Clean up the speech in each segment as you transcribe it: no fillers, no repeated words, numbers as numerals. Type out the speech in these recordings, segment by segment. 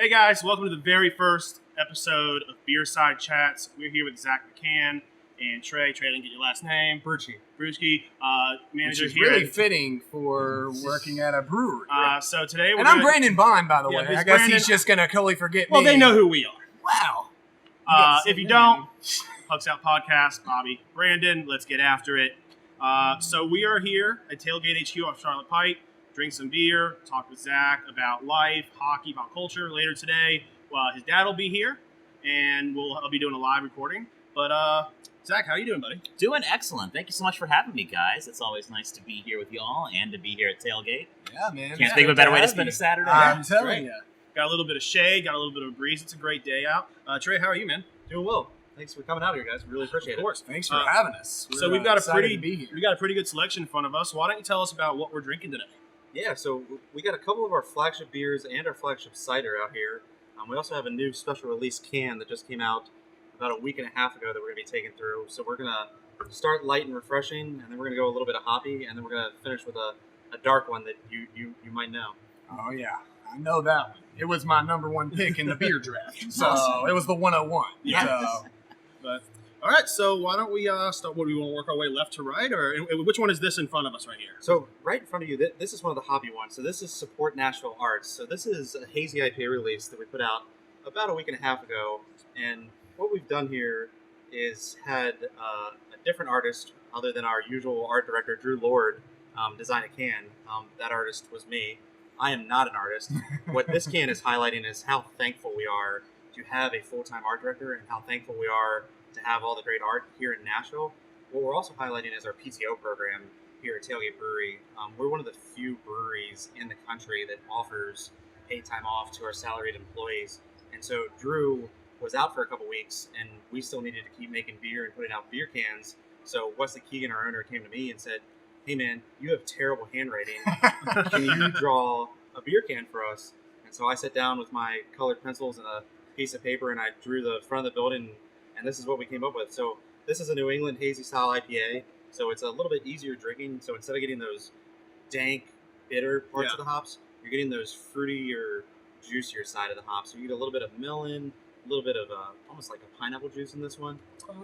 Hey guys, welcome to the very first episode of Beerside Chats. We're here with Zack, McCann, and Trey. Trey, I didn't get your last name. Bruchey, manager which is here. really fitting for working at a brewery. So today we're I'm Brandon Bond, by the Yeah, way. it's I guess Brandon. he's just going to totally forget Well, me. they know who we are. Wow. If you don't, Pucks Out Podcast, Bobby, Brandon, let's get after it. So we are here at Tailgate HQ off Charlotte Pike. Drink some beer, talk with Zack about life, hockey, about culture. Later today, his dad will be here, and I'll be doing a live recording. But Zack, how you doing, buddy? Doing excellent. Thank you so much for having me, guys. It's always nice to be here with y'all and to be here at Tailgate. Yeah, man. Can't think of a better way to spend a Saturday. I'm telling you. Got a little bit of shade, got a little bit of a breeze. It's a great day out. Trey, how are you, man? Doing well. Thanks for coming out here, guys. Really appreciate Of course. Thanks for having us. So we've got a excited to be here. pretty good selection in front of us. Why don't you tell us about what we're drinking today? it. Yeah, so we got a couple of our flagship beers and our flagship cider out here. We also have a new special release can that just came out about a week and a half ago that we're going to be taking through. So we're going to start light and refreshing, and then we're going to go a little bit of hoppy, and then we're going to finish with a dark one that you might know. Oh, yeah. I know that one. It was my number one pick in the beer draft. So Awesome. it was the 101. Yeah. So, But all right, so why don't we start? What do we want to work our way left to right, or which one is this in front of us right here? So right in front of you, this is one of the hoppy ones. So this is Support Nashville Arts. So this is a Hazy IPA release that we put out about a week and a half ago. And what we've done here is had a different artist other than our usual art director, Drew Lord, design a can. That artist was me. I am not an artist. What this can is highlighting is how thankful we are to have a full-time art director and how thankful we are to have all the great art here in Nashville. What we're also highlighting is our PTO program here at Tailgate Brewery. We're one of the few breweries in the country that offers paid time off to our salaried employees. And so Drew was out for a couple weeks, and we still needed to keep making beer and putting out beer cans. So Wesley Keegan, our owner, came to me and said, "Hey man, you have terrible handwriting. Can you draw a beer can for us?" And so I sat down with my colored pencils and a piece of paper, and I drew the front of the building, and this is what we came up with. So this is a New England hazy style IPA, so it's a little bit easier drinking. So instead of getting those dank, bitter parts of the hops, you're getting those fruitier, juicier side of the hops. So you get a little bit of melon, a little bit of almost like a pineapple juice in this one.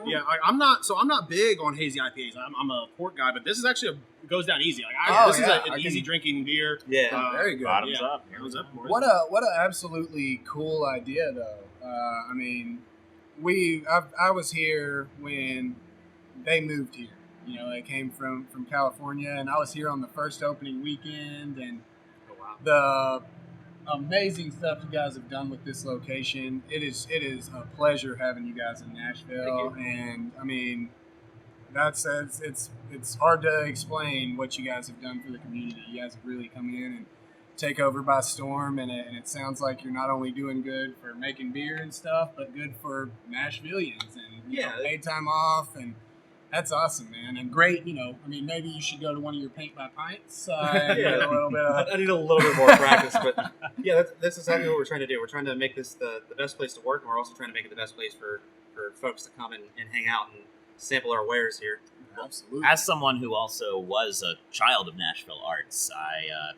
Yeah, I'm not big on hazy IPAs. I'm a port guy, but this is actually goes down easy. This is an easy drinking beer. Yeah. very good. Bottoms up. Bottoms up. What an absolutely cool idea, though. I mean, I was here when they moved here. You know, they came from California, and I was here on the first opening weekend, and the amazing stuff you guys have done with this location. It is a pleasure having you guys in Nashville, and I mean, it's hard to explain what you guys have done for the community. You guys have really come in and take over by storm, and it sounds like you're not only doing good for making beer and stuff, but good for Nashvillians and you know, paid time off, and that's awesome, man. And great, I mean, maybe you should go to one of your paint by pints. A little bit of, I need a little bit more practice, but yeah, that's exactly what we're trying to do. We're trying to make this the best place to work, and we're also trying to make it the best place for folks to come and hang out and sample our wares here. absolutely. As someone who also was a child of Nashville arts, I,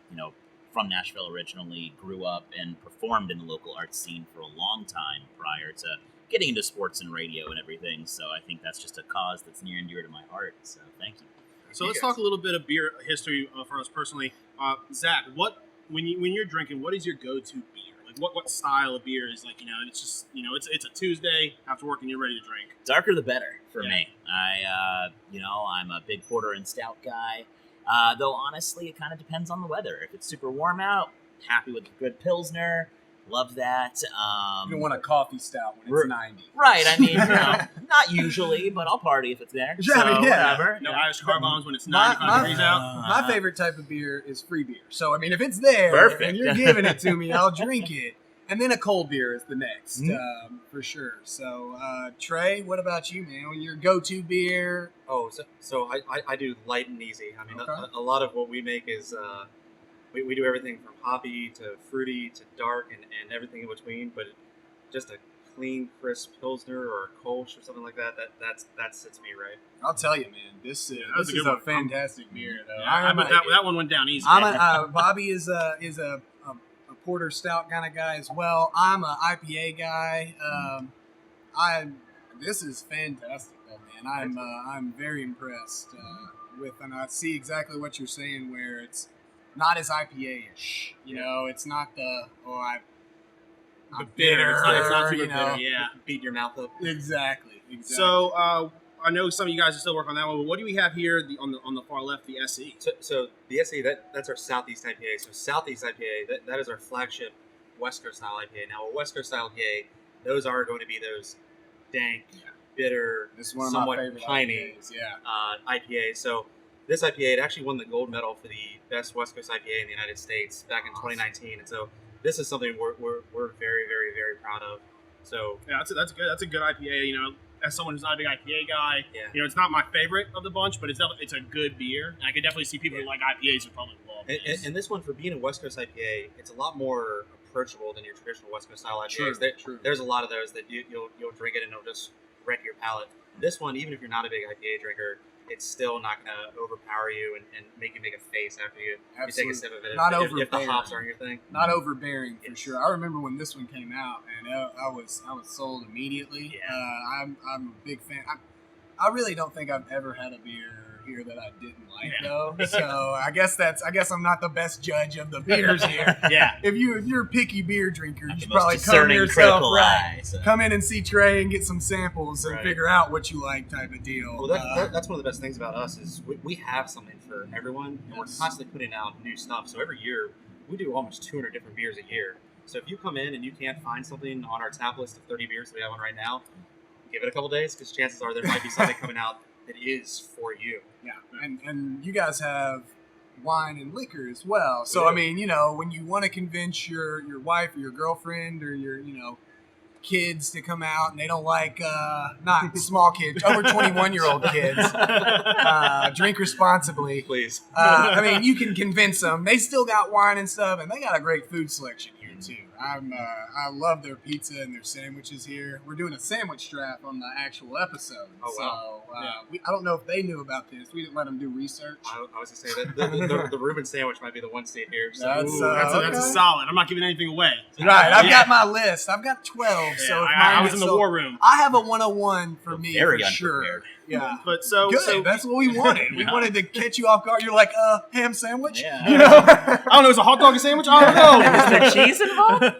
from Nashville originally, grew up and performed in the local arts scene for a long time prior to getting into sports and radio and everything. So I think that's just a cause that's near and dear to my heart. So thank you. So let's talk a little bit of beer history for us personally. Zack, when you're drinking, what is your go-to beer? Like what style of beer is it's just it's a Tuesday after work and you're ready to drink. Darker the better for me. I'm a big porter and stout guy. Though honestly, it kind of depends on the weather. If it's super warm out, happy with a good Pilsner. Love that. You don't want a coffee stout when it's 90. Right. I mean, not usually, but I'll party if it's there. Yeah, So, I mean, yeah. whatever. No Irish car bombs when it's 95 degrees out. My favorite type of beer is free beer. So, I mean, if it's there Perfect. and you're giving it to me, I'll drink it. And then a cold beer is the next, for sure. So, Trey, what about you, man? Your go-to beer? Oh, so I do light and easy. I mean, Okay. a lot of what we make is we do everything from hoppy to fruity to dark and everything in between. But just a clean, crisp Pilsner or a Kolsch or something like that sits me right. I'll tell you, man, this is was a good a one. fantastic beer, though. Yeah, that one went down easy. Bobby is a porter stout kind of guy as well. I'm a IPA guy. This is fantastic, though, man. I'm very impressed with, and I see exactly what you're saying, where it's not as IPA-ish. You know, it's not I'm bitter. It's not super you know. bitter. Yeah. Beat your mouth up. Exactly. So I know some of you guys are still working on that one, but what do we have here on the far left, the SE? So the SE, that's our Southeast IPA. So Southeast IPA, that is our flagship West Coast style IPA. Now, a West Coast style IPA, those are going to be those dank, bitter, This is one of somewhat my favorite piney IPAs. Yeah. IPA. So this IPA, it actually won the gold medal for the best West Coast IPA in the United States back in 2019. And so this is something we're very, very, very proud of. So Yeah, that's good. That's a good IPA. You know, as someone who's not a big IPA guy, Yeah. you know, it's not my favorite of the bunch, but it's a good beer. And I could definitely see people who like IPAs would probably love this. and this one, for being a West Coast IPA, it's a lot more approachable than your traditional West Coast style IPAs. True. There's a lot of those that you'll drink it and it'll just wreck your palate. This one, even if you're not a big IPA drinker, it's still not going to overpower you and make you make a face after you take a sip of it. Not if the overbearing. hops aren't your thing. Not overbearing for Yes. sure. I remember when this one came out, and I was sold immediately. Yeah. I'm a big fan. I really don't think I've ever had a beer here that I didn't like though. So I guess I'm not the best judge of the beers here. Yeah. If you're a picky beer drinker, you Not the should most probably come discerning yourself critical right. eye. So. Come in and see Trey and get some samples and Right. figure out what you like, type of deal. Well, that's one of the best things about us is we have something for everyone, and we're Yes. constantly putting out new stuff. So every year, we do almost 200 different beers a year. So if you come in and you can't find something on our tap list of 30 beers that we have on right now, give it a couple days, because chances are there might be something coming out that is for you. Yeah, and you guys have wine and liquor as well. So We I do. mean, you know, when you want to convince your wife or your girlfriend or your kids to come out and they don't like not small kids, over 21-year-old kids, drink responsibly. Please. I mean, you can convince them. They still got wine and stuff, and they got a great food selection here too. I love their pizza and their sandwiches here. We're doing a sandwich draft on the actual episode. Oh, wow. So I don't know if they knew about this. We didn't let them do research. I was going to say that the Reuben sandwich might be the one seat here. So. That's, Ooh, that's a okay. solid. I'm not giving anything away. Right, I've Yeah. got my list. I've got 12. Yeah, So if I mine was in gets the war room. I have a 101 for You're me very for sure. unprepared. Yeah. But so Good. That's what we wanted. We Yeah. wanted to catch you off guard. You're like, ham sandwich? Yeah. You know? I don't know. Is a hot dog a sandwich? I don't know. Is there cheese involved?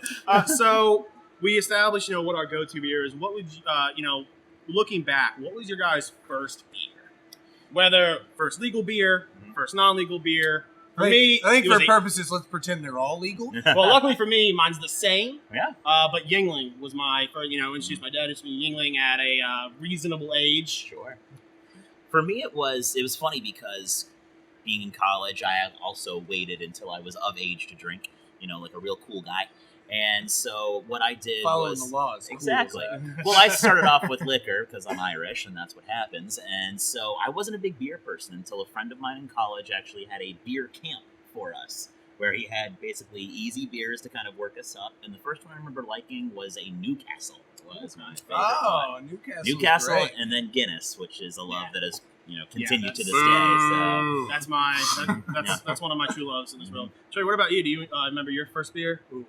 So we established, what our go-to beer is. What would you, looking back, what was your guys' first beer? Whether first legal beer, first non-legal beer. For me, I think it was for purposes, let's pretend they're all legal. well, luckily for me, mine's the same. Yeah. But Yingling was my first. Introduced my dad to Yingling at a reasonable age. Sure. For me, it was funny because being in college, I also waited until I was of age to drink, like a real cool guy. And so what I did Following was the laws. Exactly. Cool. Well, I started off with liquor because I'm Irish, and that's what happens. And so I wasn't a big beer person until a friend of mine in college actually had a beer camp for us, where he had basically easy beers to kind of work us up. And the first one I remember liking was a Newcastle. Was my favorite one. Newcastle. Newcastle, and then Guinness, which is a love that has continued to this day. Boo. So That's one of my true loves in this world. Trey, what about you? Do you remember your first beer? Ooh,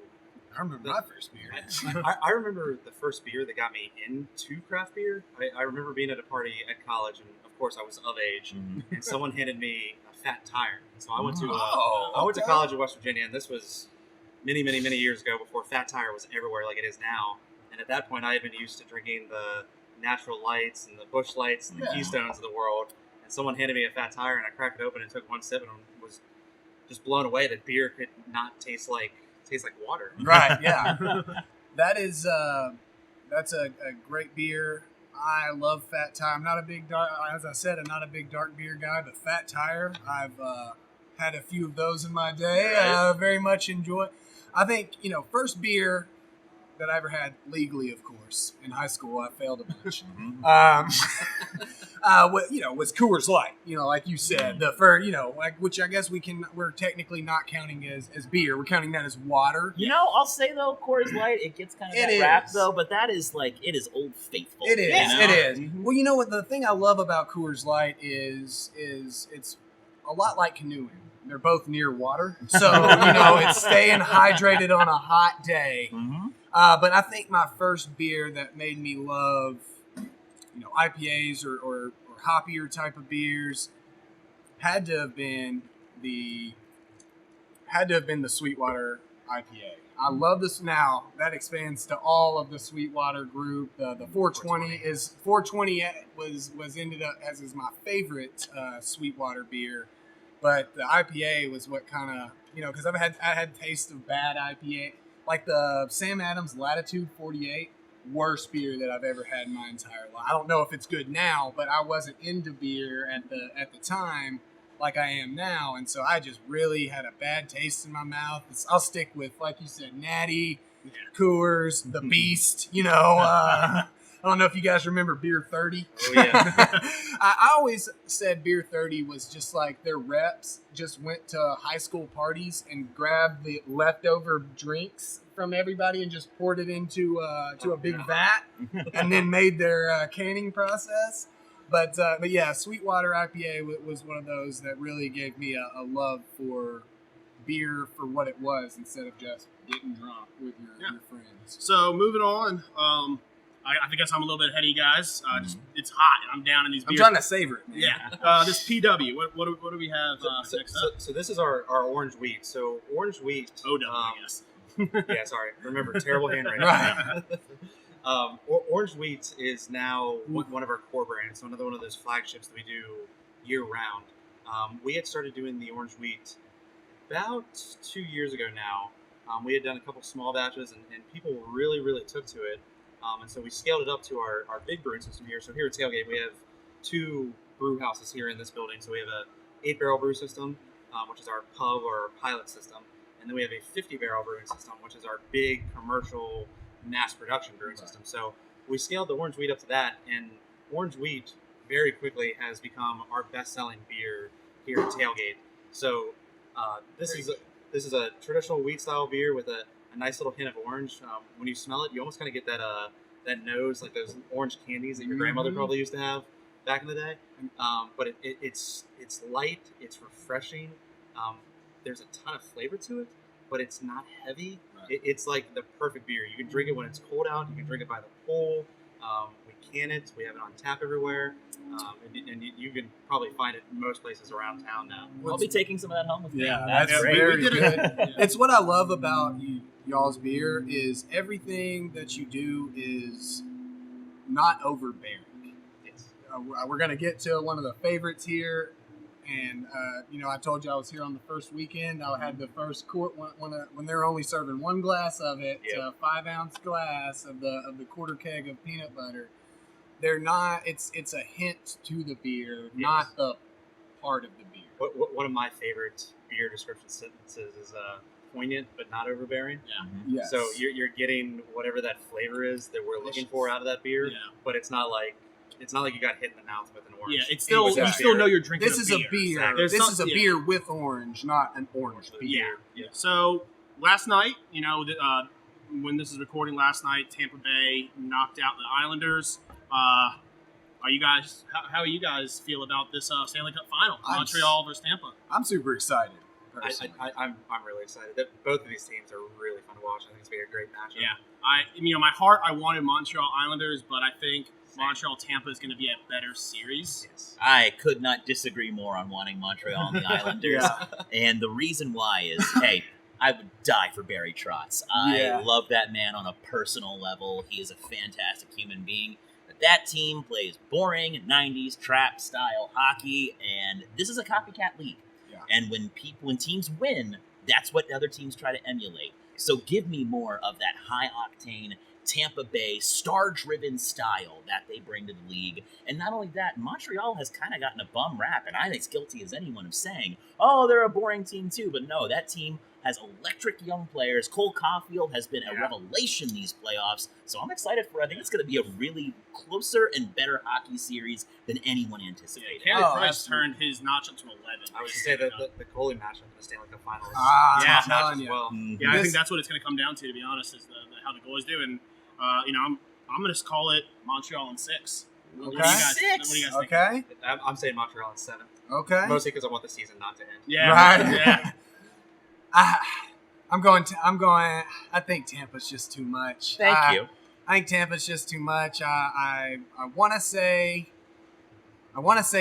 I remember my first beer. I remember the first beer that got me into craft beer. I remember being at a party at college, and of course I was of age, and someone handed me a Fat Tire. So I went to okay. college in West Virginia, and this was many, many, many years ago before Fat Tire was everywhere like it is now. And at that point, I had been used to drinking the Natural Lights and the Busch Lights and the Keystones of the world. And someone handed me a Fat Tire, and I cracked it open and took one sip, and was just blown away that beer could not taste like water. Right, yeah. That's a great beer. I love Fat Tire. I'm not a big dark, as I said, I'm not a big dark beer guy, but Fat Tire, I've had a few of those in my day. Right. Very much enjoy. I think, first beer that I ever had legally, of course, in high school, I failed a bunch. Was Coors Light, like you said, which I guess we're technically not counting as beer. We're counting that as water. I'll say though, Coors Light, it gets kind of that rap though, but that is it is Old Faithful. It is. you know? It is. Well, what the thing I love about Coors Light is it's a lot like canoeing. they're both near water, so it's staying hydrated on a hot day. Mm-hmm. But I think my first beer that made me love, IPAs or hoppier type of beers had to have been the Sweetwater IPA. I love this. Now that expands to all of the Sweetwater group. The 420 was ended up as is my favorite Sweetwater beer, but the IPA was what kind of because I had taste of bad IPA, like the Sam Adams Latitude 48, worst beer that I've ever had in my entire life. I don't know if it's good now, but I wasn't into beer at the time like I am now, and so I just really had a bad taste in my mouth. I'll stick with, like you said, Natty, Coors, the Beast. I don't know if you guys remember Beer 30. Oh yeah. I always said Beer 30 was just like their reps just went to high school parties and grabbed the leftover drinks from everybody and just poured it into a big vat and then made their canning process. But yeah, Sweetwater IPA was one of those that really gave me a love for beer for what it was instead of just getting drunk with your friends. So moving on, I guess I'm a little bit ahead of you guys. It's hot, and I'm down in these beers. I'm trying to savor it, man. Yeah. This PW, what do we have next up? So this is our orange wheat. So orange wheat. OW, I guess. Yeah, sorry. Remember, terrible handwriting. Right. Orange Wheat is now one of our core brands, one of those flagships that we do year round. We had started doing the Orange Wheat about 2 years ago now. We had done a couple small batches, and people really, really took to it. And so we scaled it up to our big brewing system here. So here at Tailgate, we have 2 brew houses here in this building. So we have a 8-barrel brew system, which is our pub or pilot system. And then we have a 50-barrel brewing system, which is our big commercial mass production brewing system. So we scaled the Orange Wheat up to that, and Orange Wheat very quickly has become our best-selling beer here at Tailgate. So this is a traditional wheat style beer with a nice little hint of orange. When you smell it, you almost kind of get that nose, like those orange candies that your grandmother probably used to have back in the day. But it's light, it's refreshing. There's a ton of flavor to it, but it's not heavy. Right. It's like the perfect beer. You can drink it when it's cold out. You can drink it by the pool. We can it. We have it on tap everywhere. And you can probably find it in most places around town now. I'll be taking some of that home with me. Yeah, That's great. very good. It's what I love about y'all's beer is everything that you do is not overbearing. Yes. We're going to get to one of the favorites here. And, I told you I was here on the first weekend. I had the first quart when they were only serving one glass of it, a 5-ounce glass of the quarter keg of peanut butter. They're not, it's a hint to the beer, not the part of the beer. One of my favorite beer description sentences is poignant but not overbearing. Yeah. Mm-hmm. Yes. So you're getting whatever that flavor is that we're looking for out of that beer, but it's not like you got hit in the mouth with an orange. Yeah, it's still you still know you're drinking. This is a beer. Exactly. This is a beer with orange, not an orange beer. Yeah. So last night, when this is recording, last night Tampa Bay knocked out the Islanders. Are you guys? How you guys feel about this Stanley Cup final, Montreal versus Tampa? I'm super excited. I'm really excited. Both of these teams are really fun to watch. I think it's gonna be a great matchup. Yeah, my heart, I wanted Montreal Islanders, but I think Montreal Tampa is going to be a better series. Yes. I could not disagree more on wanting Montreal and the Islanders. And the reason why is, hey, I would die for Barry Trotz. I love that man on a personal level. He is a fantastic human being. But that team plays boring 90s trap style hockey, and this is a copycat league. Yeah. And when teams win, that's what the other teams try to emulate. So give me more of that high octane Tampa Bay star-driven style that they bring to the league. And not only that, Montreal has kind of gotten a bum rap, and I'm as guilty as anyone of saying, oh, they're a boring team too. But no, that team has electric young players. Cole Caulfield has been a revelation these playoffs. So I'm excited I think it's going to be a really closer and better hockey series than anyone anticipated. Carey Price turned his notch up to 11. I was going to say that the goalie matchup in the Stanley Cup Finals. I'm telling you. Well. Yeah, I think that's what it's going to come down to be honest, is how the goalies do. And, I'm going to call it Montreal in 6. What do Okay. you guys think? Okay. I'm saying Montreal at 7. Okay. Mostly because I want the season not to end. Yeah. Right. Yeah. I'm going. I think Tampa's just too much. Thank you. I think Tampa's just too much. I want to say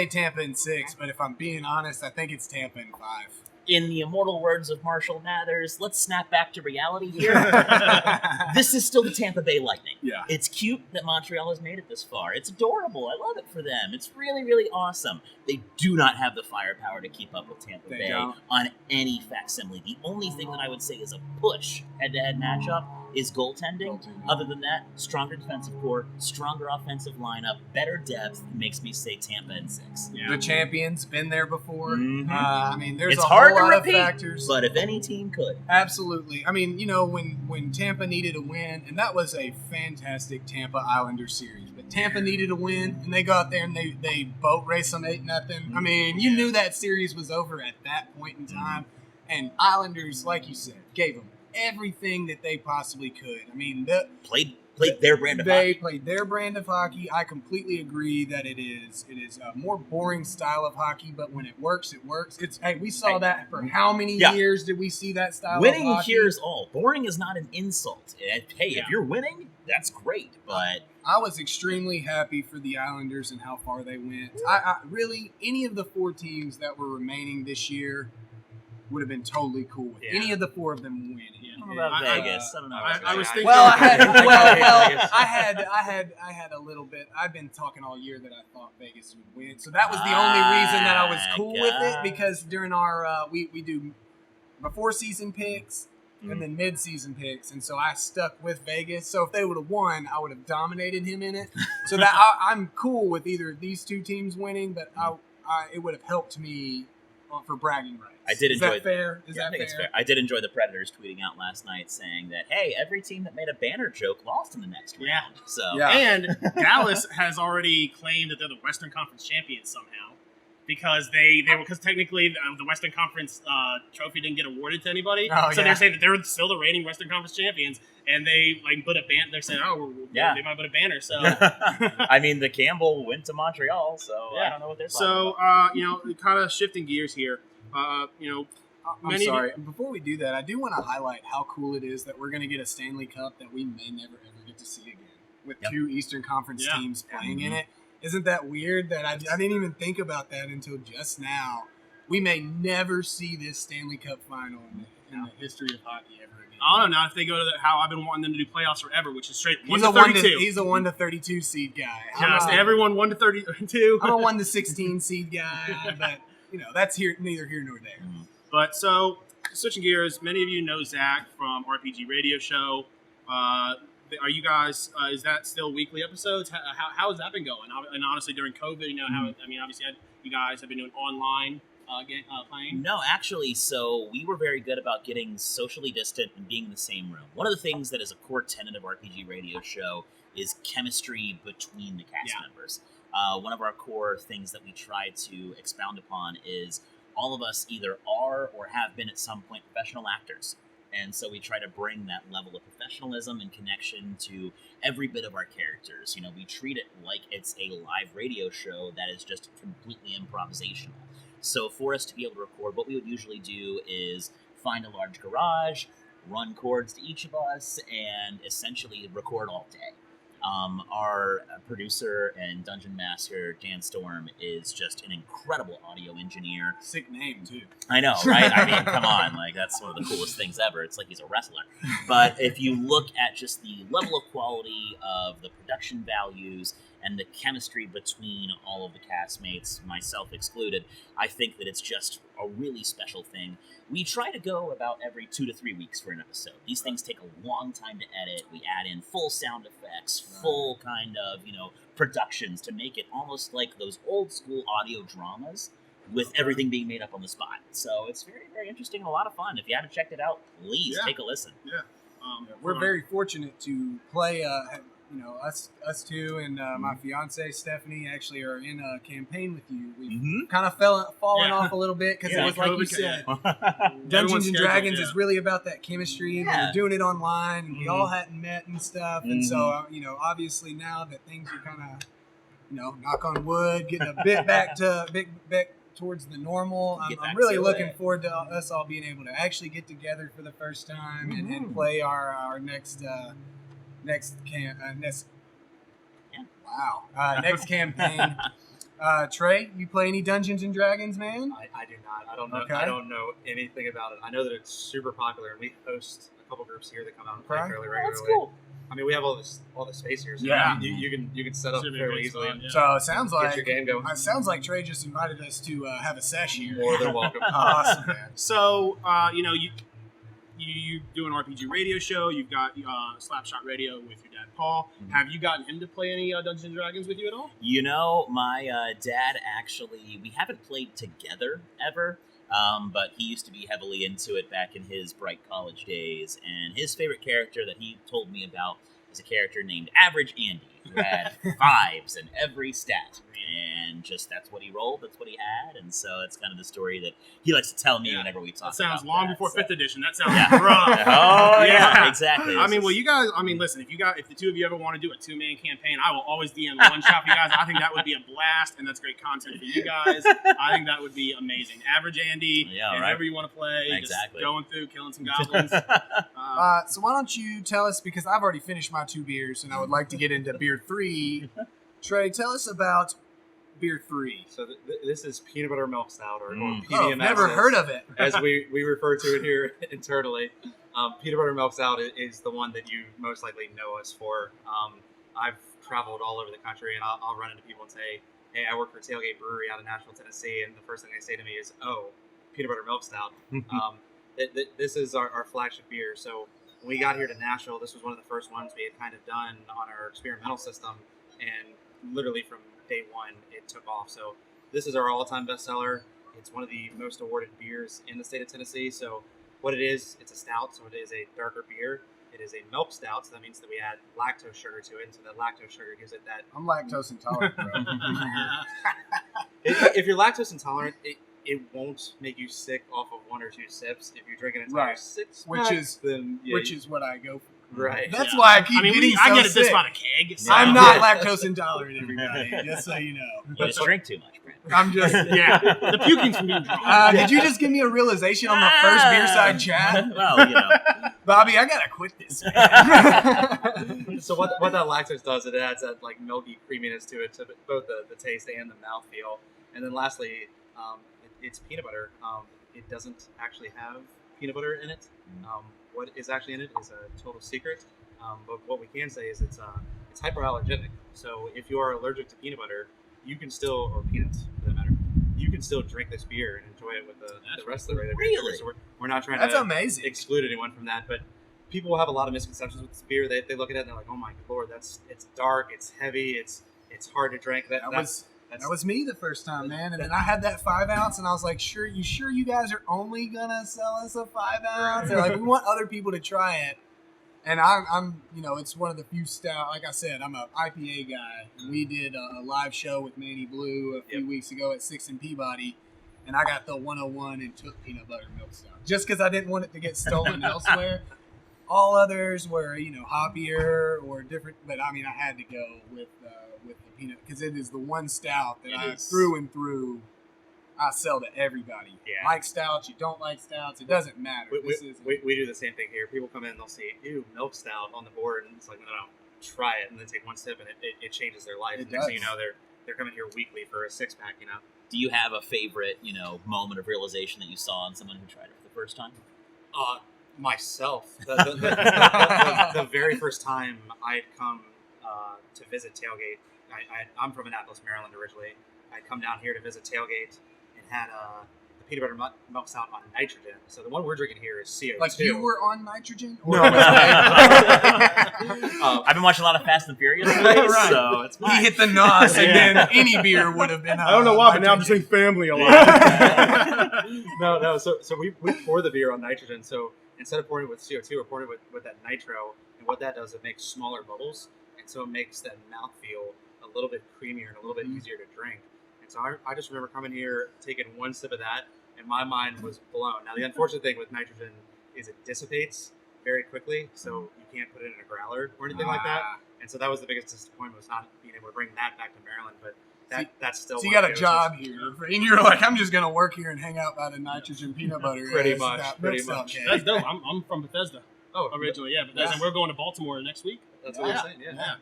Tampa in 6, but if I'm being honest, I think it's Tampa in 5. In the immortal words of Marshall Mathers, let's snap back to reality here. This is still the Tampa Bay Lightning. Yeah. It's cute that Montreal has made it this far. It's adorable. I love it for them. It's really, really awesome. They do not have the firepower to keep up with Tampa They Bay don't. on any facsimile. The only thing that I would say is a push head-to-head matchup is goaltending. Other than that, stronger defensive core, stronger offensive lineup, better depth makes me say Tampa in 6. Yeah. The champions been there before. Mhm. I mean, there's It's a hard whole to lot repeat, of factors. but if any team could. Absolutely. I mean, when Tampa needed a win, and that was a fantastic Tampa Islander series, but Tampa needed a win, and they go out there and they boat race them 8-0. I mean, you knew that series was over at that point in time, and Islanders, like you said, gave them everything that they possibly could. I mean, Played their brand of they hockey. played their brand of hockey. I completely agree that it is a more boring style of hockey, but when it works, it works. We saw that for how many Yeah. years did we see that style Winning of hockey? cures all. Boring is not an insult. Hey, Yeah. if you're winning, that's great. But I was extremely happy for the Islanders and how far they went. I really, any of the 4 teams that were remaining this year would have been totally cool with Yeah. any of the 4 of them winning. I don't know about I- Vegas. I don't know. I was thinking. Well, I Vegas. had a little bit. I've been talking all year that I thought Vegas would win, so that was the only reason that I was cool with it, because during our we do before season picks and then mid season picks, and so I stuck with Vegas. So if they would have won, I would have dominated him in it. So that I'm cool with either of these 2 teams winning, but it would have helped me for bragging rights. I did Is enjoy that fair? I think it's fair. I did enjoy the Predators tweeting out last night saying that, hey, every team that made a banner joke lost in the next Yeah. round. So Yeah. And Dallas has already claimed that they're the Western Conference champions somehow, because because technically the Western Conference trophy didn't get awarded to anybody. Oh, So yeah. they're saying that they're still the reigning Western Conference champions, and they put a banner. They're saying, they might put a banner. So I mean, the Campbell went to Montreal, so I Yeah. don't know what they're so kind of shifting gears here. I'm Many- sorry. Before we do that, I do want to highlight how cool it is that we're going to get a Stanley Cup that we may never ever get to see again, with Yep. 2 Eastern Conference Yeah. teams playing in it. Isn't that weird? That I didn't even think about that until just now. We may never see this Stanley Cup final in the history of hockey ever again. I don't know if they go to how I've been wanting them to do playoffs forever, which is straight 1 He's to a 1 32. He's a 1 to 32 seed guy. Just everyone 1 to 32. I'm a 1 to 16 seed guy, but that's neither here nor there. But so, switching gears, many of you know Zack from RPGRadio show. Are you guys? Is that still weekly episodes? How has that been going? And honestly, during COVID, obviously you guys have been doing online playing. No, actually, so we were very good about getting socially distant and being in the same room. One of the things that is a core tenet of RPG Radio show is chemistry between the cast members. One of our core things that we try to expound upon is all of us either are or have been at some point professional actors. And so we try to bring that level of professionalism and connection to every bit of our characters. We treat it like it's a live radio show that is just completely improvisational. So for us to be able to record, what we would usually do is find a large garage, run chords to each of us, and essentially record all day. Our producer and dungeon master, Dan Storm, is just an incredible audio engineer. Sick name, too. I know, right? I mean, come on. That's one of the coolest things ever. It's like he's a wrestler. But if you look at just the level of quality of the production values and the chemistry between all of the castmates, myself excluded, I think that it's just a really special thing. We try to go about every 2 to 3 weeks for an episode. These things take a long time to edit. We add in full sound effects, full kind of, productions to make it almost like those old school audio dramas with everything being made up on the spot. So it's very, very interesting and a lot of fun. If you haven't checked it out, please take a listen. Yeah. We're very fortunate to play, us two and my fiance Stephanie actually are in a campaign with you. We've kind of fallen off a little bit because it was like you said, Dungeons and Dragons is really about that chemistry, and we're doing it online, and we all hadn't met and stuff, and so obviously now that things are kind of knock on wood, getting a bit back towards the normal. I'm really to looking it. forward to us all being able to actually get together for the first time and play our next campaign. Trey, you play any Dungeons and Dragons, man? I do not. I don't know. Okay. I don't know anything about it. I know that it's super popular, and we host a couple groups here that come out and play Okay. fairly Oh, regularly. that's cool. I mean, we have all the space here, so Yeah. you can set up Should be fairly great easily. fun, yeah. So it sounds Get like your game going. Trey just invited us to have a sesh here. More than welcome. Awesome, man. So, you do an RPG radio show. You've got Slapshot Radio with your dad, Paul. Mhm. Have you gotten him to play any Dungeons and Dragons with you at all? My dad actually, we haven't played together ever, but he used to be heavily into it back in his bright college days, and his favorite character that he told me about is a character named Average Andy, who had 5s in every stat, and just that's what he rolled, that's what he had, and so that's kind of the story that he likes to tell me Yeah. whenever we talk That sounds about long that, before so. 5th edition. That sounds Yeah. rough. Oh, Yeah. yeah, exactly. I mean, well, you guys. I mean, listen. If the two of you ever want to do a 2-man campaign, I will always DM one shot for you guys. I think that would be a blast, and that's great content for you guys. I think that would be amazing. Average Andy, Yeah, right. whenever you want to play, Exactly. just going through, killing some goblins. So why don't you tell us, because I've already finished my 2 beers and I would like to get into beer 3. Trey, tell us about beer 3. So this is peanut butter milk stout, or Mm. PBMS. Never heard of it. as we refer to it here internally. Peanut butter milk stout is the one that you most likely know us for. I've traveled all over the country, and I'll run into people and say, "Hey, I work for Tailgate Brewery out of Nashville, Tennessee," and the first thing they say to me is, "Oh, peanut butter milk stout." This is our flagship beer. So when we got here to Nashville, this was one of the first ones we had kind of done on our experimental system, and literally from day one, it took off. So this is our all-time bestseller. It's one of the most awarded beers in the state of Tennessee. So what it is, it's a stout, so it is a darker beer. It is a milk stout, so that means that we add lactose sugar to it, and so that lactose sugar gives it that. I'm lactose intolerant, bro. If you're lactose intolerant, it won't make you sick off of 1 or 2 sips. If you drink an entire Right. 6 Which pack, is- then Which is what I go for. right. That's Yeah. why I keep getting I so get it this sick. about a keg. So. I'm not lactose intolerant, everybody, just so you know. You just drink too much, Brent. I'm just... Yeah, the puking's from being drunk. Did you just give me a realization on the first Beerside Chat? Well, Bobby, I gotta quit this, man. So what that lactose does, it adds that like milky creaminess to it, to both the taste and the mouthfeel. And then lastly, it's peanut butter. It doesn't actually have peanut butter in it. What is actually in it is a total secret. But what we can say is it's hyperallergenic. So if you are allergic to peanut butter, you can still, or peanuts for that matter, you can still drink this beer and enjoy it with the rest of the regular beer. Really? So we're not trying That's to amazing. exclude anyone from that, but people will have a lot of misconceptions with this beer. They look at it and they're like, "Oh my lord, it's dark, it's heavy, it's hard to drink." That was me the first time, man. And then I had that 5 ounce, and I was like, "Sure you guys are only gonna sell us a 5 ounce?" They're like, "We want other people to try it." And I'm it's one of the few stout. Like I said, I'm a IPA guy. We did a live show with Manny Blue a few weeks ago at 6 and Peabody, and I got the 101 and took peanut butter milk stout just because I didn't want it to get stolen elsewhere. All others were hoppier or different, but I mean I had to go with the peanut because it is the one stout that through and through I sell to everybody. Yeah. Like stouts, you don't like stouts, it doesn't matter. We do the same thing here. People come in and they'll see, "Ew, milk stout" on the board, and it's like, no, try it, and then take one sip, and it changes their life. It Next thing does. you know, they're coming here weekly for a 6-pack. do you have a favorite, moment of realization that you saw on someone who tried it for the first time? Myself, the very first time I'd come to visit Tailgate, I'm from Annapolis, Maryland originally. I'd come down here to visit Tailgate and had the peanut butter milk stout on nitrogen. So the one we're drinking here is CO2. Like you were on nitrogen? No. I've been watching a lot of Fast and Furious lately, Right. so it's He fine. hit the nos, and then any beer would have been. I don't know why, but now I'm just saying family a lot. No. So we pour the beer on nitrogen. So instead of pouring it with CO2, we're pouring it with that nitro. And what that does, it makes smaller bubbles. And so it makes that mouthfeel a little bit creamier and a little bit easier to drink. And so I just remember coming here, taking one sip of that, and my mind was blown. Now, the unfortunate thing with nitrogen is it dissipates very quickly. So you can't put it in a growler or anything like that. And so that was the biggest disappointment, was not being able to bring that back to Maryland. But that's still. So you got a job here, and you're like, I'm just gonna work here and hang out by the nitrogen peanut butter. Pretty much. That's dope. I'm from Bethesda. Oh, originally, yeah. Bethesda. Yeah. We're going to Baltimore next week. That's what I'm saying. Yeah.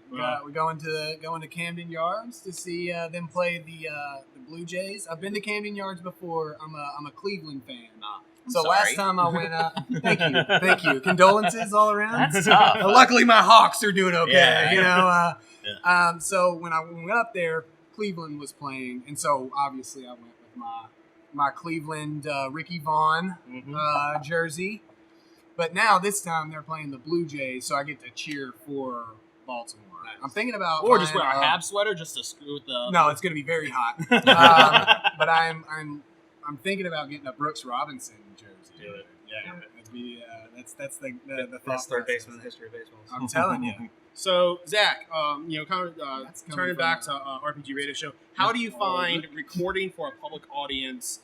We're going to Camden Yards to see them play the Blue Jays. I've been to Camden Yards before. I'm a Cleveland fan. So sorry. last time I went up, thank you. Condolences all around. That's tough. Luckily, my Hawks are doing okay. Yeah. You know. So when we went up there, Cleveland was playing, and so obviously I went with my Cleveland Ricky Vaughn jersey. But now this time they're playing the Blue Jays, so I get to cheer for Baltimore. Nice. I'm thinking about or just wear a Habs sweater just to screw with the. No, it's going to be very hot. But I'm thinking about getting a Brooks Robinson jersey. Yeah, that'd be, that's the best third baseman in the history of baseball. I'm telling you. So Zach, kind of turning back to RPG Radio Show, how do you find recording for a public audience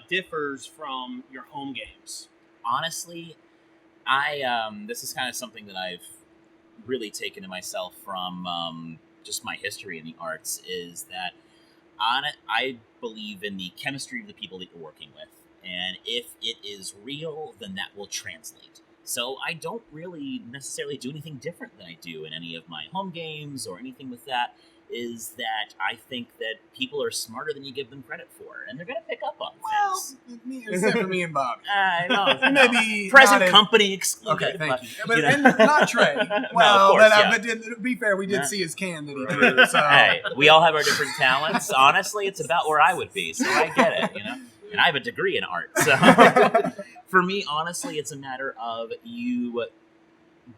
differs from your home games? Honestly, this is kind of something that I've really taken to myself from just my history in the arts, is that I believe in the chemistry of the people that you're working with. And if it is real, then that will translate. So I don't really necessarily do anything different than I do in any of my home games or anything with that, is that I think that people are smarter than you give them credit for, and they're going to pick up on things. Except for me and Bobby. I know. Maybe present company excluded. Okay, thank you. But, and not Trey. Well, of course, but to be fair, we did see his can that he threw. So. Hey, we all have our different talents. Honestly, it's about where I would be, so I get it, you know? And I have a degree in art, so for me, honestly, it's a matter of you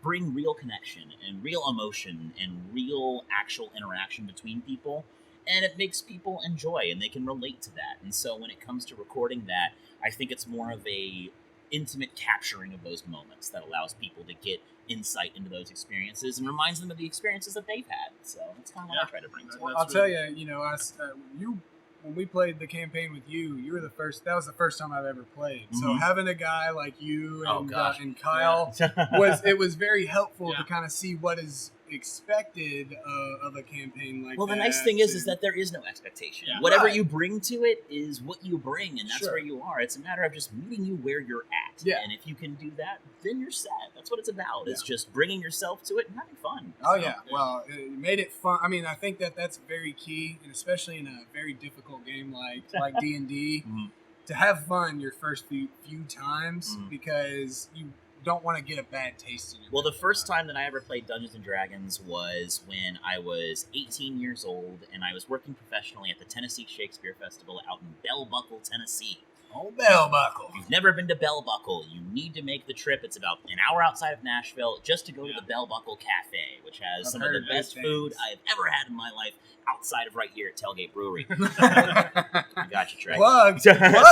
bring real connection and real emotion and real actual interaction between people, and it makes people enjoy and they can relate to that. And so when it comes to recording that, I think it's more of a intimate capturing of those moments that allows people to get insight into those experiences and reminds them of the experiences that they've had. So that's kind of what I try to bring to it. I'll tell you, when we played the campaign with you, that was the first time I've ever played. Mm-hmm. So having a guy like you and Kyle was very helpful to kind of see what is expected of a campaign like that. Well, the nice thing is that there is no expectation. Yeah. Whatever you bring to it is what you bring, and that's where you are. It's a matter of just meeting you where you're at. Yeah. And if you can do that, then you're set. That's what it's about. Yeah. It's just bringing yourself to it and having fun. Oh, yeah. Well, it made it fun. I mean, I think that's very key, and especially in a very difficult game like D&D, mm-hmm. to have fun your first few times, mm-hmm. because you don't want to get a bad taste in your mouth. The first time that I ever played Dungeons & Dragons was when I was 18 years old, and I was working professionally at the Tennessee Shakespeare Festival out in Bell Buckle, Tennessee. Oh, Bell Buckle. If you've never been to Bell Buckle, you need to make the trip. It's about an hour outside of Nashville just to go to the Bell Buckle Cafe, which has some of the best food I've ever had in my life outside of right here at Tailgate Brewery. I got you, Trey. Plug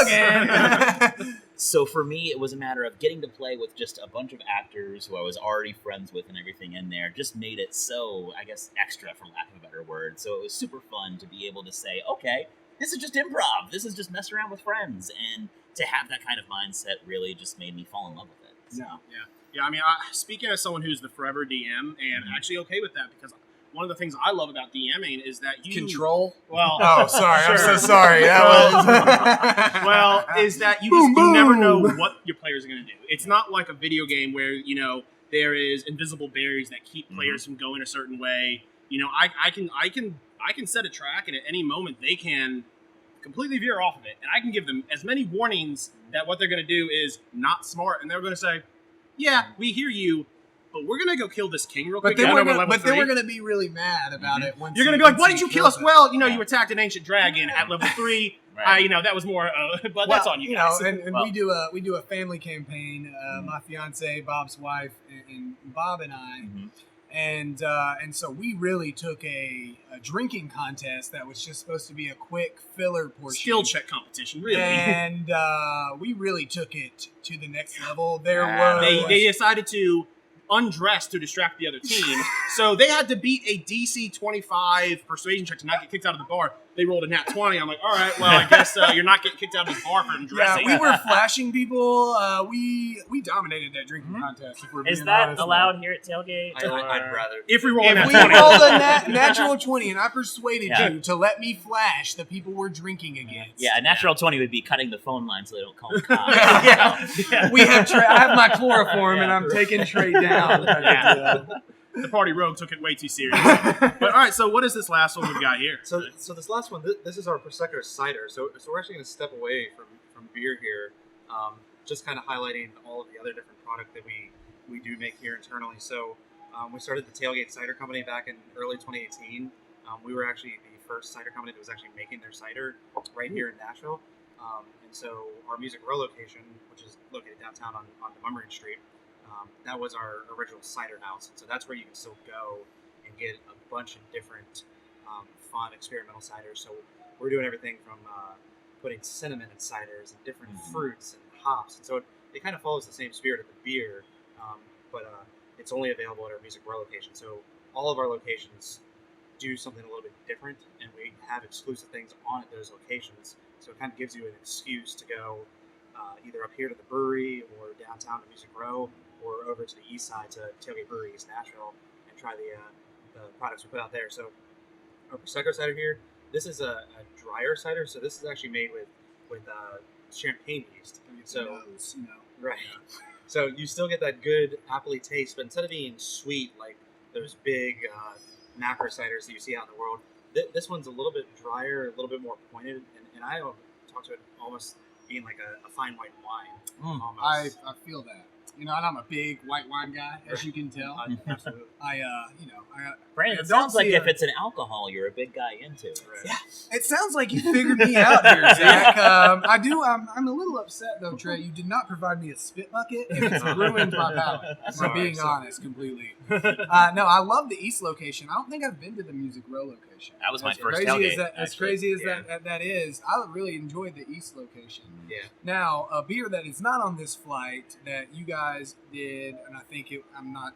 in. So for me, it was a matter of getting to play with just a bunch of actors who I was already friends with and everything in there. Just made it so, I guess, extra, for lack of a better word. So it was super fun to be able to say, okay, this is just improv. This is just mess around with friends. And to have that kind of mindset really just made me fall in love with it. So. Yeah. I mean, speaking as someone who's the forever DM and mm-hmm. actually okay with that, because one of the things I love about DMing is that you control. Well, sorry, sure. I'm so sorry. Is that you never know what your players are going to do. It's not like a video game where there is invisible barriers that keep players mm-hmm. from going a certain way. I can set a track, and at any moment they can completely veer off of it, and I can give them as many warnings that what they're going to do is not smart, and they're going to say, "Yeah, we hear you, but we're going to go kill this king real quick." Then we're going to be really mad about mm-hmm. it. Once you're going to be like, "Why did you kill us?" Well, you attacked an ancient dragon at level 3. Right. That was more. But that's on you guys. And we do a family campaign. My fiance, Bob's wife, and Bob and I. Mm-hmm. And so we really took a drinking contest that was just supposed to be a quick filler portion. Skill check competition, really. And we really took it to the next level. They decided to undressed to distract the other team. So they had to beat a DC 25 persuasion check to not get kicked out of the bar. They rolled a nat 20. I'm like, all right, well, I guess you're not getting kicked out of the bar for undressing. Yeah, we were flashing people. We dominated that drinking contest. If we're being Is that honest. allowed here at Tailgate? I'd rather. If we roll a If nat we 20. rolled a natural 20 and I persuaded Yeah. you to let me flash the people we're drinking against. Yeah, a natural 20 would be cutting the phone line so they don't call the cops. Yeah. We have Trey. I have my chloroform and I'm taking Trey down. Yeah. The party rogue took it way too seriously. But all right, so what is this last one we've got here? So this last one, this is our Prosecco cider. So we're actually going to step away from beer here, just kind of highlighting all of the other different product that we do make here internally. So we started the Tailgate Cider Company back in early 2018. We were actually the first cider company that was actually making their cider right here in Nashville. And so our Music Row location, which is located downtown on Demummery Street, that was our original cider house. So that's where you can still go and get a bunch of different fun experimental ciders. So we're doing everything from putting cinnamon in ciders and different fruits and hops. And so it kind of follows the same spirit of the beer, but it's only available at our Music Row location. So all of our locations do something a little bit different, and we have exclusive things on at those locations. So it kind of gives you an excuse to go either up here to the brewery or downtown to Music Row, or over to the east side to Tailgate Brewery, East Nashville, and try the products we put out there. So our Prosecco cider here, this is a drier cider, so this is actually made with champagne yeast. So right, so you still get that good appley taste, but instead of being sweet like those big macro ciders that you see out in the world, this one's a little bit drier, a little bit more pointed, and I talk to it almost being like a fine white wine. I feel that. And I'm a big white wine guy, as you can tell. Absolutely. Brandon, I it sounds don't like see if a- it's an alcohol, you're a big guy into it. Right. Yeah, it sounds like you figured me out here, Zach. I'm a little upset though, Trey. You did not provide me a spit bucket, and it's ruined my palate. If I'm being honest, completely. No, I love the East location. I don't think I've been to the Music Row location. That was my first crazy tailgate. as that, as crazy as Yeah. that is, I really enjoyed the East location. Yeah. Now, a beer that is not on this flight that you guys did, and I think I'm not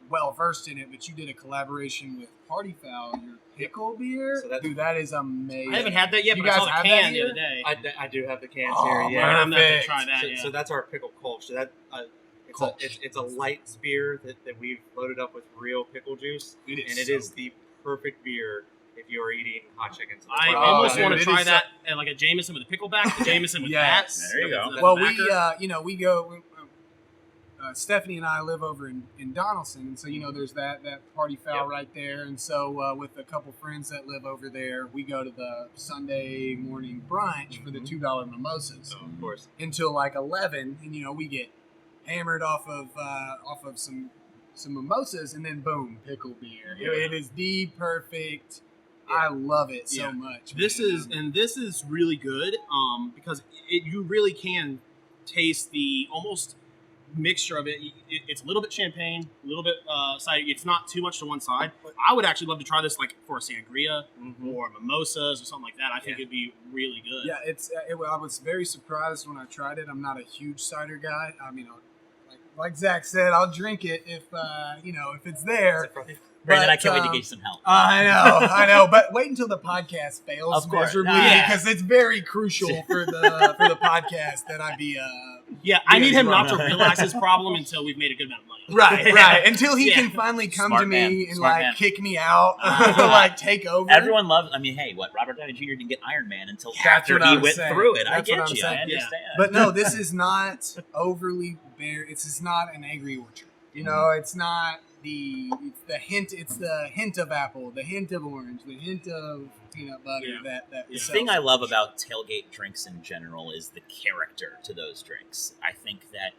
well versed in it, but you did a collaboration with Party Foul, your pickle beer. So Dude, that is amazing. I haven't had that yet, You but I saw guys the have can that the other here? day. I do have the cans Oh, here. I'm Yeah. gonna have to Perfect. try that. So, Yeah. so that's our pickle kolsch. So that Kolsch. it's a light beer that we've loaded up with real pickle juice, It is and it so is the perfect beer if you are eating hot chicken. So that's I why almost dude, want it to try is that and like a Jameson with a pickleback, the Jameson with Yes. that. There you go. That's Well, the backer. we go. Stephanie and I live over in Donaldson, and so there's that Party Foul Yep. right there. And so with a couple friends that live over there, we go to the Sunday morning brunch for the $2 mimosas So, of course. until like 11, and we get hammered off of some mimosas, and then boom, pickle beer. It is the perfect. I love it so Yeah. much. This man. is really good because you really can taste the almost mixture of it. It's a little bit champagne, a little bit cider. It's not too much to one side. I would actually love to try this like for a sangria or mimosas or something like that. I think it'd be really good. Yeah, I was very surprised when I tried it. I'm not a huge cider guy. I mean, like Zach said, I'll drink it if it's there. Brandon, I But, can't wait to get you some help. I know. But wait until the podcast fails Of course. miserably, Yeah. because it's very crucial for the podcast that I be. Yeah, I need him Yeah. not to realize his problem until we've made a good amount of money. Right. Until he Yeah. can finally come Smart to me man. and Smart like man. kick me out, like take over. Everyone loves. I mean, hey, Robert Downey Jr. didn't get Iron Man until That's after what he I'm went saying. through it. I That's what get I'm you. saying. I understand. But no, this is not overly bare. It's just not an Angry Orchard. It's not it's the hint of apple, the hint of orange, the hint of peanut butter. Yeah. That The sells thing I it love for sure. about tailgate drinks in general is the character to those drinks. I think that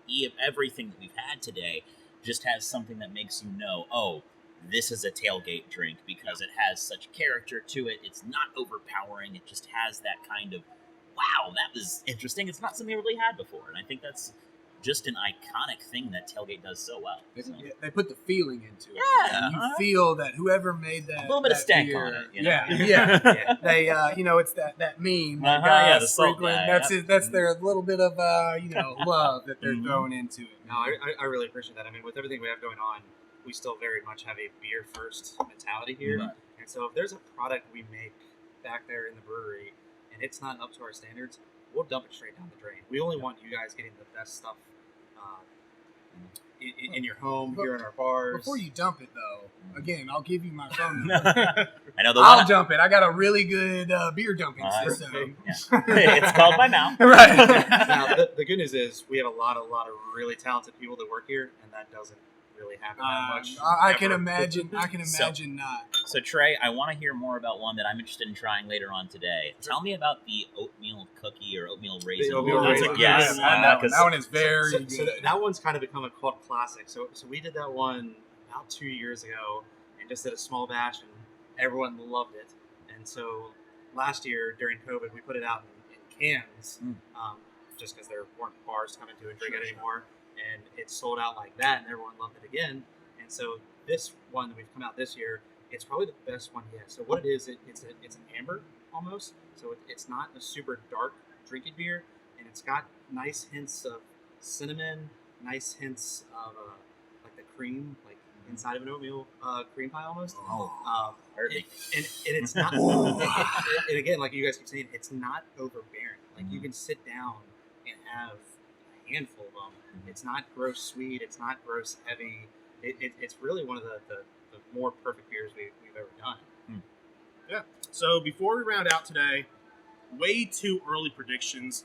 everything that we've had today just has something that makes you know, oh, this is a tailgate drink because it has such character to it. It's not overpowering. It just has that kind of, wow, that was interesting. It's not something we really had before. And I think that's just an iconic thing that Tailgate does so well. So. They put the feeling into it. Yeah. And you feel that whoever made that, A little bit of that stank beer, on it. You know? Yeah. They, it's that meme. That guy Yeah, the salt sprinkling. guy, That's their little bit of love that they're throwing into it. No, I really appreciate that. I mean, with everything we have going on, we still very much have a beer first mentality here. Right. And so if there's a product we make back there in the brewery and it's not up to our standards, we'll dump it straight down the drain. We only want you guys getting the best stuff in your home, here in our bars. Before you dump it, though, again, I'll give you my phone number. I know I'll dump it. I got a really good beer dumping system. It's called by now. Right. Now, the good news is we have a lot of really talented people that work here, and that doesn't really happen that much. I can imagine. Not. So Trey, I want to hear more about one that I'm interested in trying later on today. Tell me about the oatmeal cookie or oatmeal raisin. The oatmeal That's raisin. a yes. that one is very good. So that one's kind of become a cult classic. So we did that one about 2 years ago, and just did a small batch, and everyone loved it. And so last year during COVID, we put it out in cans, just because there weren't bars coming to and drink it anymore. And it sold out like that, and everyone loved it again. And so this one that we've come out this year, it's probably the best one yet. So what it is, it's an amber almost. So it's not a super dark drinking beer, and it's got nice hints of cinnamon, nice hints of like the cream, like inside of an oatmeal cream pie almost. And it's not. And again, like you guys keep saying, it's not overbearing. Like you can sit down and have a handful of them. It's not gross sweet. It's not gross heavy. It's really one of the more perfect beers we've ever done. Yeah. So before we round out today, way too early predictions.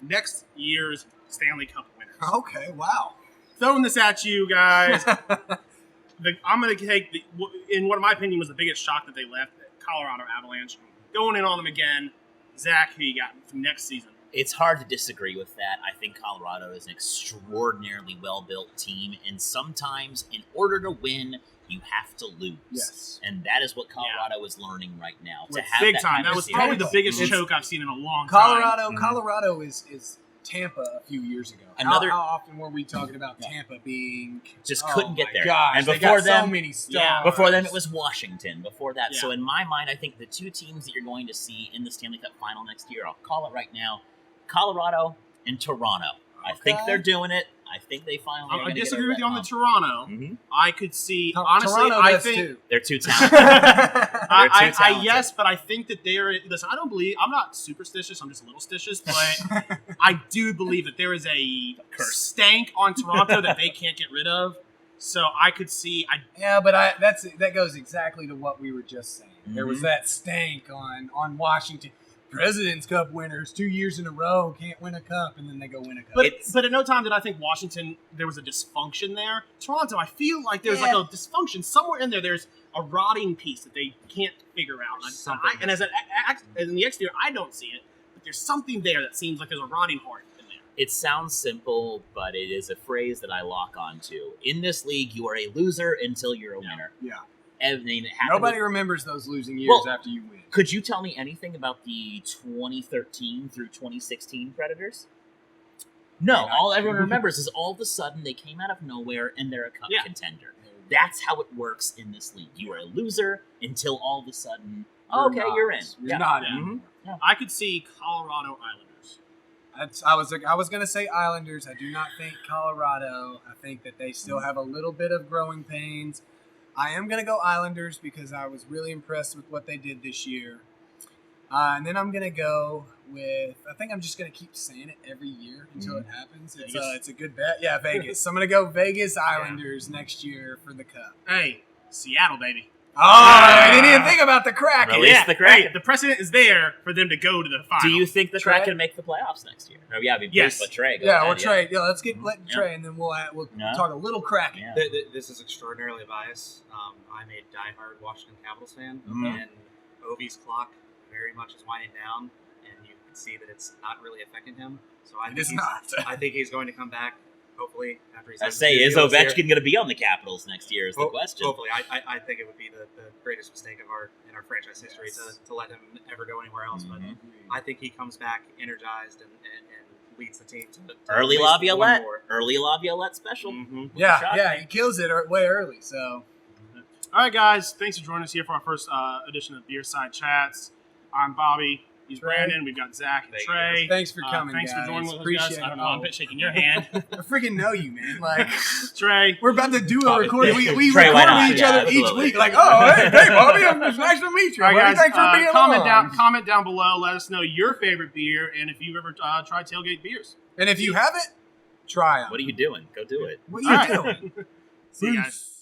Next year's Stanley Cup winners. Okay. Wow. Throwing this at you guys. I'm going to take in what in my opinion was the biggest shock that they left, Colorado Avalanche. Going in on them again. Zach, who you got for next season? It's hard to disagree with that. I think Colorado is an extraordinarily well-built team, and sometimes in order to win, you have to lose. Yes. And that is what Colorado is learning right now. To have Big that time. kind That of was series. probably the biggest choke I've seen in a long time. Colorado is Tampa a few years ago. Another- how often were we talking about Tampa being Just couldn't get there. Gosh, and they before got them, so many stars. before them it was Washington. Before that, Yeah. so in my mind, I think the two teams that you're going to see in the Stanley Cup final next year, I'll call it right now, Colorado and Toronto. I think they're doing it. I think they finally. I disagree with you on the Toronto. Mm-hmm. I could see honestly. Toronto I does think too. They're too talented. I yes, but I think that listen, I don't believe. I'm not superstitious. I'm just a little stitious, but I do believe that there is a stank on Toronto that they can't get rid of. So I could see. That goes exactly to what we were just saying. There was that stank on Washington. President's Cup winners 2 years in a row can't win a cup, and then they go win a cup. But at no time did I think Washington there was a dysfunction there. Toronto, I feel like there's like a dysfunction somewhere in there. There's a rotting piece that they can't figure out. And as in the exterior, I don't see it, but there's something there that seems like there's a rotting heart in there. It sounds simple, but it is a phrase that I lock onto. In this league, you are a loser until you're a winner. Yeah. Nobody remembers those losing years after you win. Could you tell me anything about the 2013 through 2016 Predators? No, all everyone remembers is all of a sudden they came out of nowhere and they're a cup contender. That's how it works in this league. You are a loser until all of a sudden, you're in. You're not in. Yeah. I could see Colorado Islanders. I was going to say Islanders. I do not think Colorado. I think that they still have a little bit of growing pains. I am going to go Islanders because I was really impressed with what they did this year. And then I'm going to go with, I think I'm just going to keep saying it every year until it happens. It's a good bet. Yeah, Vegas. I'm going to go Vegas Islanders next year for the Cup. Hey, Seattle, baby. Oh, I didn't even think about the Kraken. Release the Kraken. Hey, the precedent is there for them to go to the final. Do you think the Trey? Kraken make the playoffs next year? Oh, yeah, yes. But Trey. Trey. Yeah, let's get Trey, and then we'll talk a little Kraken. Yeah. This is extraordinarily biased. I'm a diehard Washington Capitals fan, and Ovi's clock very much is winding down, and you can see that it's not really affecting him. So I think he's going to come back. Hopefully, after he's. I say, is Ovechkin going to be on the Capitals next year? Is the question. Hopefully, I think it would be the greatest mistake in our franchise history to let him ever go anywhere else. But I think he comes back energized and leads the team to Early at least one LaViolette. more. Early LaViolette special. Mhm. Yeah, he kills it way early. So All right, guys. Thanks for joining us here for our first edition of Beerside Chats. I'm Bobby. He's Trey. Brandon. We've got Zach and Thank you, Trey. thanks for coming, Thanks guys. for joining with us, Appreciate guys. I don't it. know. I'm shaking your hand. I freaking know you, man. Like Trey. we're about to do a recording. We Trey, why record not? each Yeah, other each absolutely. week. Like, oh, hey Bobby, it's nice to meet you. All right, buddy. guys. Thanks for being on. Comment down below. Let us know your favorite beer and if you've ever tried Tailgate beers. And if you haven't, try them. What are you doing? Go do it. What are you All right. doing? See you guys.